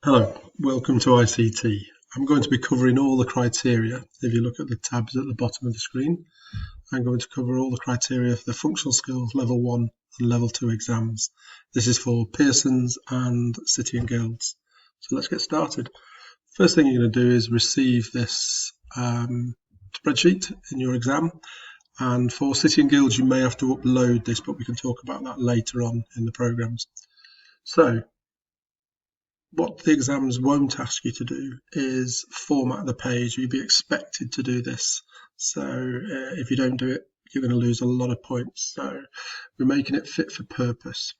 Hello, welcome to ICT. I'm going to be covering all the criteria. If you look at the tabs at the bottom of the screen, I'm going to cover all the criteria for the functional skills level 1 and level 2 exams. This is for Pearson's and City and Guilds. So let's get started. First thing you're going to do is receive this spreadsheet in your exam. And for City and Guilds, you may have to upload this, but we can talk about that later on in the programs. So what the exams won't ask you to do is format the page. You'd be expected to do this. So if you don't do it, you're going to lose a lot of points. So we're making it fit for purpose.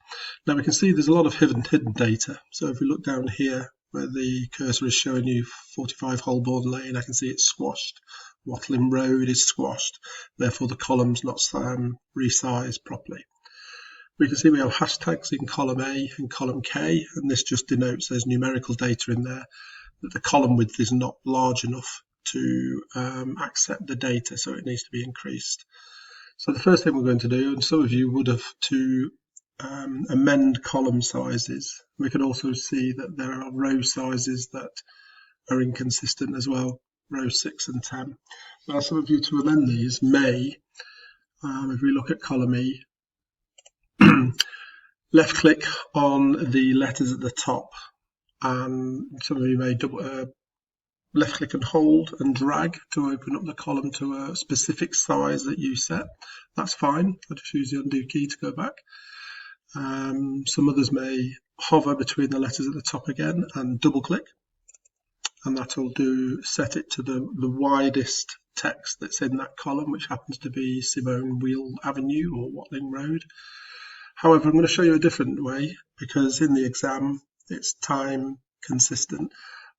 Now we can see there's a lot of hidden data. So if we look down here where the cursor is showing you 45 Holborn Lane, I can see it's squashed. Watling Road is squashed. Therefore the column's not resized properly. We can see we have hashtags in column A and column K, and this just denotes there's numerical data in there, that the column width is not large enough to accept the data, so it needs to be increased. So the first thing we're going to do, and some of you would have to amend column sizes. We can also see that there are row sizes that are inconsistent as well, row 6 and 10. Now some of you to amend these may, if we look at column E, left click on the letters at the top, and some of you may left click and hold and drag to open up the column to a specific size that you set. That's fine. I'll just use the undo key to go back. Some others may hover between the letters at the top again and double click, and that will set it to the widest text that's in that column, which happens to be Simone Wheel Avenue or Watling Road. However, I'm going to show you a different way, because in the exam it's time consistent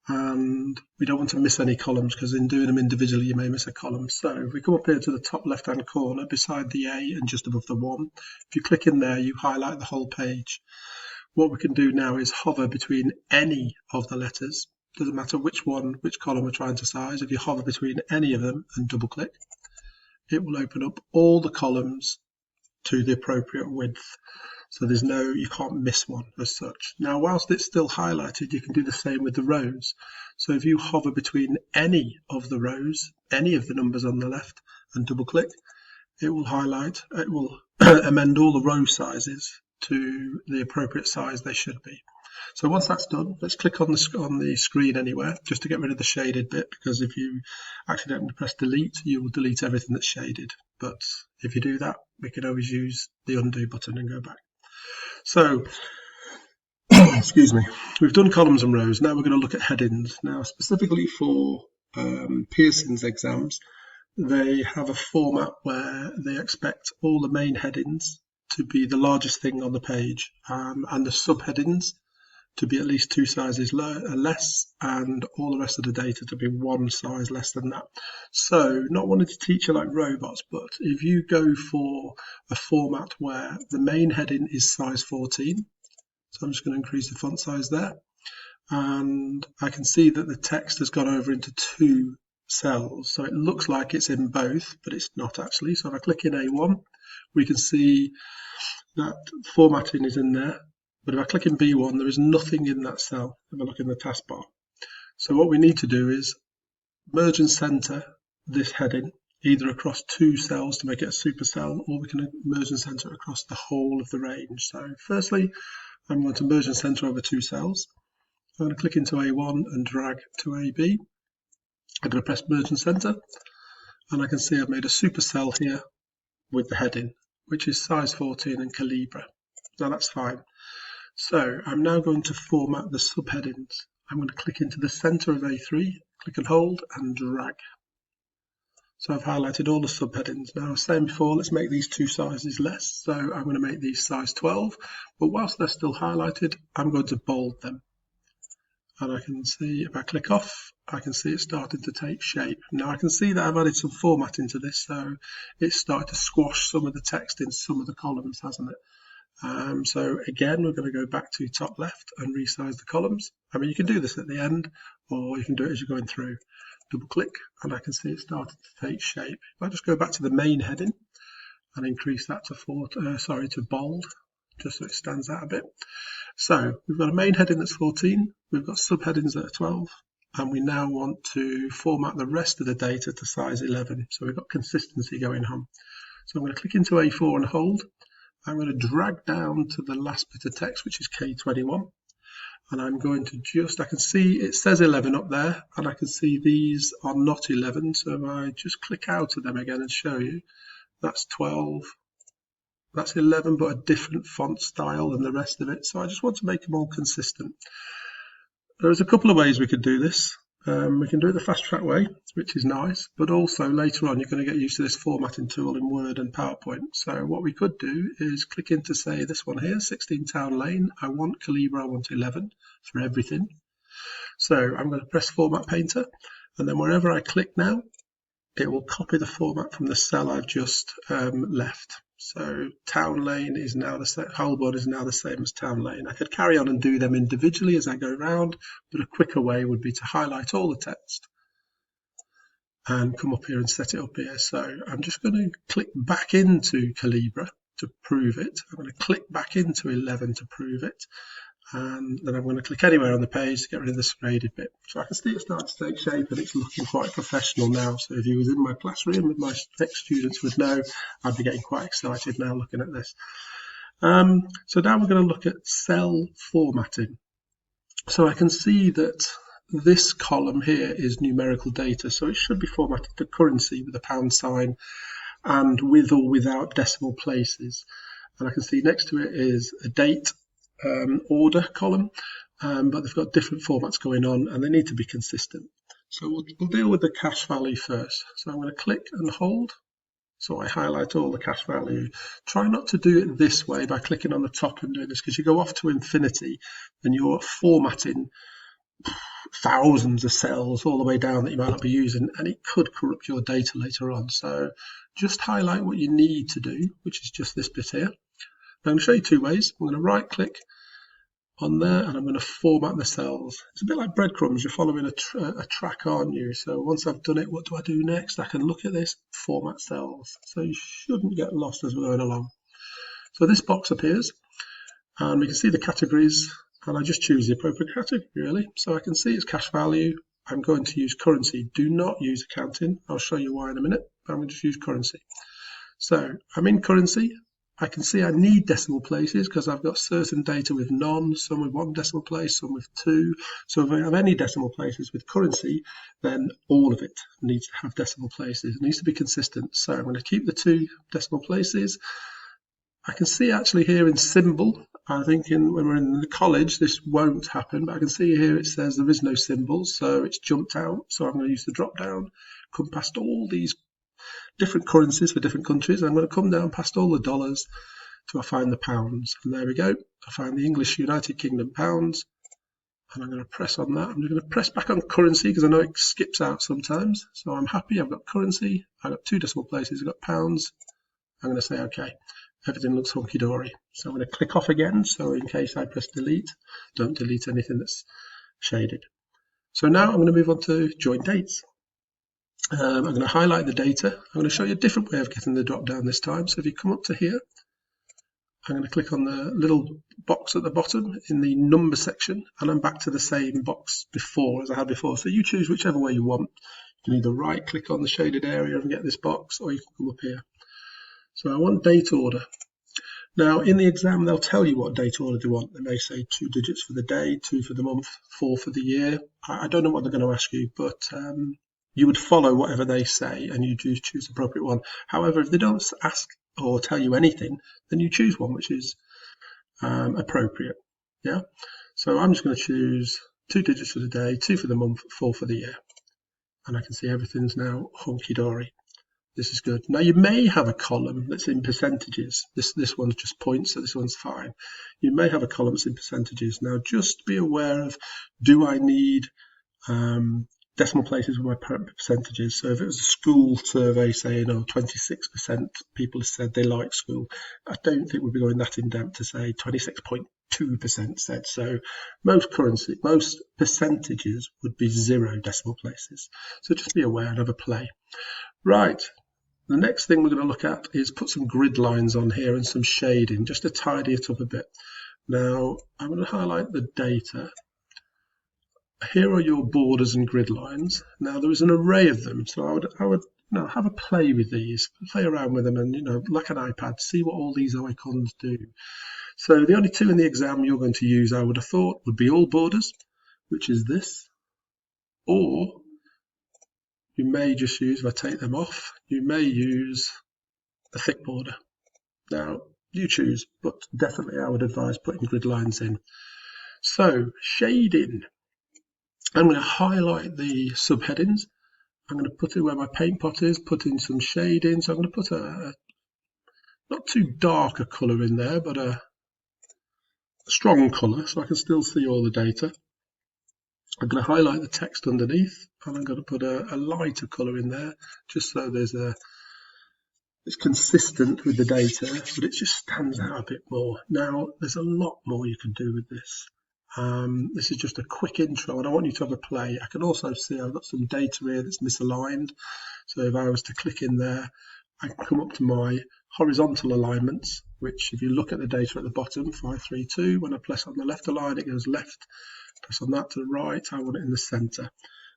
and we don't want to miss any columns, because in doing them individually you may miss a column. So if we come up here to the top left hand corner beside the A and just above the 1, if you click in there you highlight the whole page. What we can do now is hover between any of the letters. Doesn't matter which column we're trying to size. If you hover between any of them and double click, it will open up all the columns to the appropriate width. So you can't miss one as such. Now, whilst it's still highlighted, you can do the same with the rows. So if you hover between any of the rows, any of the numbers on the left, and double click, it will amend all the row sizes to the appropriate size they should be. So once that's done, let's click on the screen anywhere, just to get rid of the shaded bit, because if you accidentally press delete, you will delete everything that's shaded. But if you do that, we can always use the undo button and go back. So, excuse me, we've done columns and rows. Now we're going to look at headings. Now, specifically for Pearson's exams, they have a format where they expect all the main headings to be the largest thing on the page, and the subheadings to be at least 2 sizes less, and all the rest of the data to be 1 size less than that. So not wanting to teach you like robots, but if you go for a format where the main heading is size 14, so I'm just going to increase the font size there, and I can see that the text has gone over into 2 cells, so it looks like it's in both, but it's not actually. So if I click in A1, we can see that formatting is in there. But if I click in B1, there is nothing in that cell. Have a look in the taskbar. So what we need to do is merge and center this heading either across 2 cells to make it a supercell, or we can merge and center across the whole of the range. So firstly, I'm going to merge and center over 2 cells. I'm going to click into A1 and drag to AB. I'm going to press merge and center, and I can see I've made a supercell here with the heading, which is size 14 and Calibra. Now that's fine. So I'm now going to format the subheadings. I'm going to click into the center of A3, click and hold and drag. So I've highlighted all the subheadings. Now, as saying before, let's make these 2 sizes less. So I'm going to make these size 12, but whilst they're still highlighted, I'm going to bold them. And I can see, if I click off, I can see it starting to take shape. Now I can see that I've added some formatting to this, so it's started to squash some of the text in some of the columns, hasn't it? So again, we're going to go back to top left and resize the columns. I mean, you can do this at the end, or you can do it as you're going through. Double click, and I can see it starting to take shape. If I just go back to the main heading and increase that to bold, just so it stands out a bit. So we've got a main heading that's 14, we've got subheadings that are 12, and we now want to format the rest of the data to size 11. So we've got consistency going on. So I'm going to click into A4 and hold. I'm going to drag down to the last bit of text, which is K21. And I'm going to I can see it says 11 up there, and I can see these are not 11. So if I just click out of them again and show you, that's 12. That's 11, but a different font style than the rest of it. So I just want to make them all consistent. There's a couple of ways we could do this. We can do it the fast track way, which is nice, but also later on you're going to get used to this formatting tool in Word and PowerPoint. So what we could do is click into, say, this one here, 16 Town Lane. I want Calibra, I want 11 for everything. So I'm going to press Format Painter, and then wherever I click now, it will copy the format from the cell I've just left. So Town Lane is now the same, Holborn is now the same as Town Lane. I could carry on and do them individually as I go around, but a quicker way would be to highlight all the text and come up here and set it up here. So I'm just going to click back into Calibra to prove it. I'm going to click back into 11 to prove it. And then I'm going to click anywhere on the page to get rid of the graded bit. So I can see it's starting to take shape and it's looking quite professional now. So if you was in my classroom with my next students would know, I'd be getting quite excited now looking at this. So now we're going to look at cell formatting. So I can see that this column here is numerical data. So it should be formatted to currency with a pound sign and with or without decimal places. And I can see next to it is a date order column, but they've got different formats going on and they need to be consistent. So we'll deal with the cash value first. So I'm going to click and hold. So I highlight all the cash value. Try not to do it this way by clicking on the top and doing this, because you go off to infinity and you're formatting thousands of cells all the way down that you might not be using, and it could corrupt your data later on. So just highlight what you need to do, which is just this bit here. I'm going to show you two ways. I'm going to right click on there and I'm going to format the cells. It's a bit like breadcrumbs. You're following a track, aren't you? So once I've done it, what do I do next? I can look at this, format cells. So you shouldn't get lost as we're going along. So this box appears and we can see the categories, and I just choose the appropriate category really. So I can see it's cash value. I'm going to use currency. Do not use accounting. I'll show you why in a minute. I'm going to just use currency. So I'm in currency. I can see I need decimal places because I've got certain data with none, some with 1 decimal place, some with 2. So if I have any decimal places with currency, then all of it needs to have decimal places. It needs to be consistent. So I'm going to keep the 2 decimal places. I can see actually here in symbol, I think when we're in the college, this won't happen, but I can see here it says there is no symbol, so it's jumped out. So I'm going to use the drop down, come past all these different currencies for different countries. I'm going to come down past all the dollars till I find the pounds. And there we go. I find the English United Kingdom pounds. And I'm going to press on that. I'm going to press back on currency because I know it skips out sometimes. So I'm happy. I've got currency. I've got 2 decimal places. I've got pounds. I'm going to say, OK, everything looks hunky-dory. So I'm going to click off again. So in case I press delete, don't delete anything that's shaded. So now I'm going to move on to join dates. I'm going to highlight the data. I'm going to show you a different way of getting the drop down this time. So if you come up to here, I'm going to click on the little box at the bottom in the number section, and I'm back to the same box before as I had before. So you choose whichever way you want. You can either right click on the shaded area and get this box, or you can come up here. So I want date order. Now in the exam they'll tell you what date order do you want. They may say 2 digits for the day, 2 for the month, 4 for the year. I don't know what they're going to ask you, but you would follow whatever they say and you choose the appropriate one. However, if they don't ask or tell you anything, then you choose one which is appropriate. Yeah. So I'm just going to choose 2 digits for the day, 2 for the month, 4 for the year. And I can see everything's now hunky-dory. This is good. Now you may have a column that's in percentages. This one's just points, so this one's fine. You may have a column that's in percentages. Now just be aware of, do I need decimal places with my percentages? So if it was a school survey saying 26% people said they like school, I don't think we'd be going that in depth to say 26.2% said. So most percentages would be 0 decimal places. So just be aware and have a play. Right, The next thing we're going to look at is put some grid lines on here and some shading just to tidy it up a bit. Now I'm going to highlight the data. Here are your borders and grid lines. Now there is an array of them, so I would have a play with these, play around with them, and like an iPad, see what all these icons do. So the only two in the exam you're going to use, I would have thought, would be all borders, which is this, or you may just use, if I take them off, you may use a thick border. Now you choose, but definitely I would advise putting grid lines in. So shading. I'm going to highlight the subheadings. I'm going to put it where my paint pot is, put in some shading. So I'm going to put a not too dark a colour in there, but a strong colour so I can still see all the data. I'm going to highlight the text underneath, and I'm going to put a lighter colour in there just so it's consistent with the data, but it just stands out a bit more. Now, there's a lot more you can do with this. This is just a quick intro, and I want you to have a play. I can also see I've got some data here that's misaligned. So if I was to click in there, I can come up to my horizontal alignments, which if you look at the data at the bottom, 532, when I press on the left align, it goes left. Press on that to the right, I want it in the center.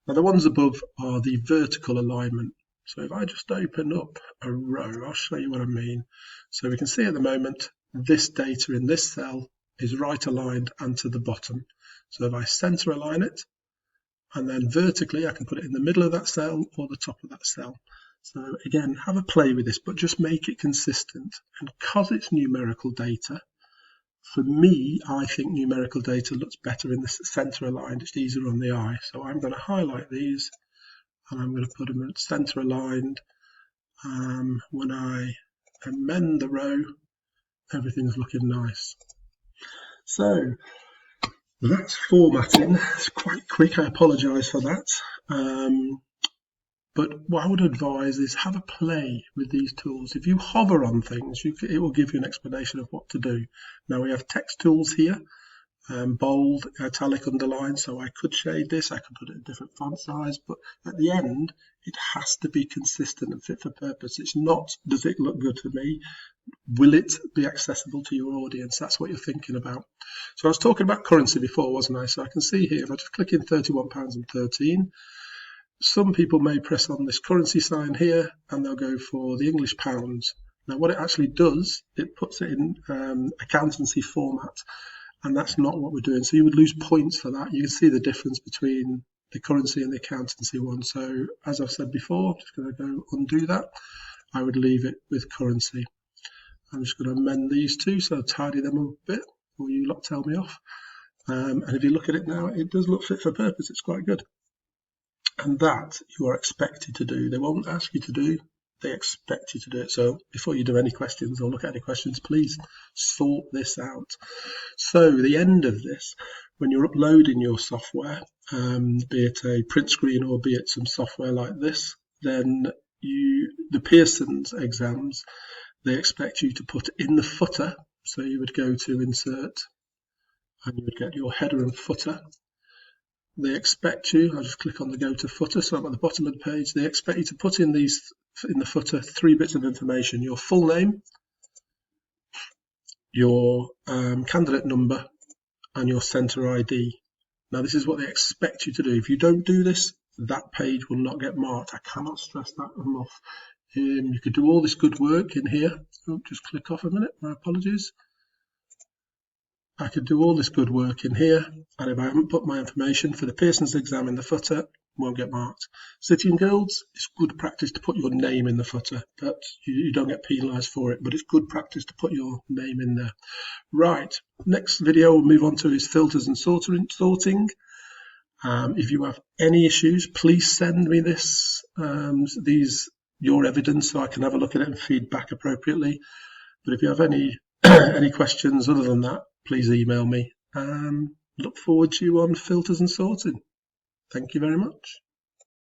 Now the ones above are the vertical alignment. So if I just open up a row, I'll show you what I mean. So we can see at the moment, this data in this cell is right aligned and to the bottom. So if I center align it, and then vertically, I can put it in the middle of that cell or the top of that cell. So again, have a play with this, but just make it consistent. And because it's numerical data, for me, I think numerical data looks better in the center aligned. It's easier on the eye. So I'm going to highlight these, and I'm going to put them at center aligned. When I amend the row, everything's looking nice. So that's formatting. It's quite quick. I apologize for that. But what I would advise is have a play with these tools. If you hover on things, it will give you an explanation of what to do. Now we have text tools here, bold, italic, underline. So I could shade this, I could put it in a different font size, but at the end, it has to be consistent and fit for purpose. It's not, does it look good to me? Will it be accessible to your audience? That's what you're thinking about. So I was talking about currency before, wasn't I? So I can see here, if I just click in £31.13, some people may press on this currency sign here and they'll go for the English pounds. Now what it actually does, it puts it in accountancy format, and that's not what we're doing. So you would lose points for that. You can see the difference between the currency and the accountancy one. So as I've said before, I'm just going to go undo that. I would leave it with currency. I'm just going to amend these two, so tidy them up a bit before you lot tell me off. And if you look at it now, it does look fit for purpose. It's quite good. And that you are expected to do. They won't ask you to do, they expect you to do it. So before you do any questions or look at any questions, please sort this out. So the end of this, when you're uploading your software, be it a print screen or be it some software like this, then the Pearson's exams, they expect you to put in the footer. So you would go to insert and you would get your header and footer. They expect you, I'll just click on the go to footer, so I'm at the bottom of the page. They expect you to put in the footer 3 bits of information: your full name, your candidate number, and your centre ID. Now this is what they expect you to do. If you don't do this, that page will not get marked. I cannot stress that enough. You could do all this good work in here. Oh, just click off a minute, my apologies. I could do all this good work in here, and if I haven't put my information for the Pearson's exam in the footer, it won't get marked. City and Guilds, it's good practice to put your name in the footer, but you don't get penalised for it, but it's good practice to put your name in there. Right, next video we'll move on to is filters and sorting. If you have any issues, please send me your evidence so I can have a look at it and feed back appropriately. But if you have any any questions other than that, please email me. Look forward to you on filters and sorting. Thank you very much.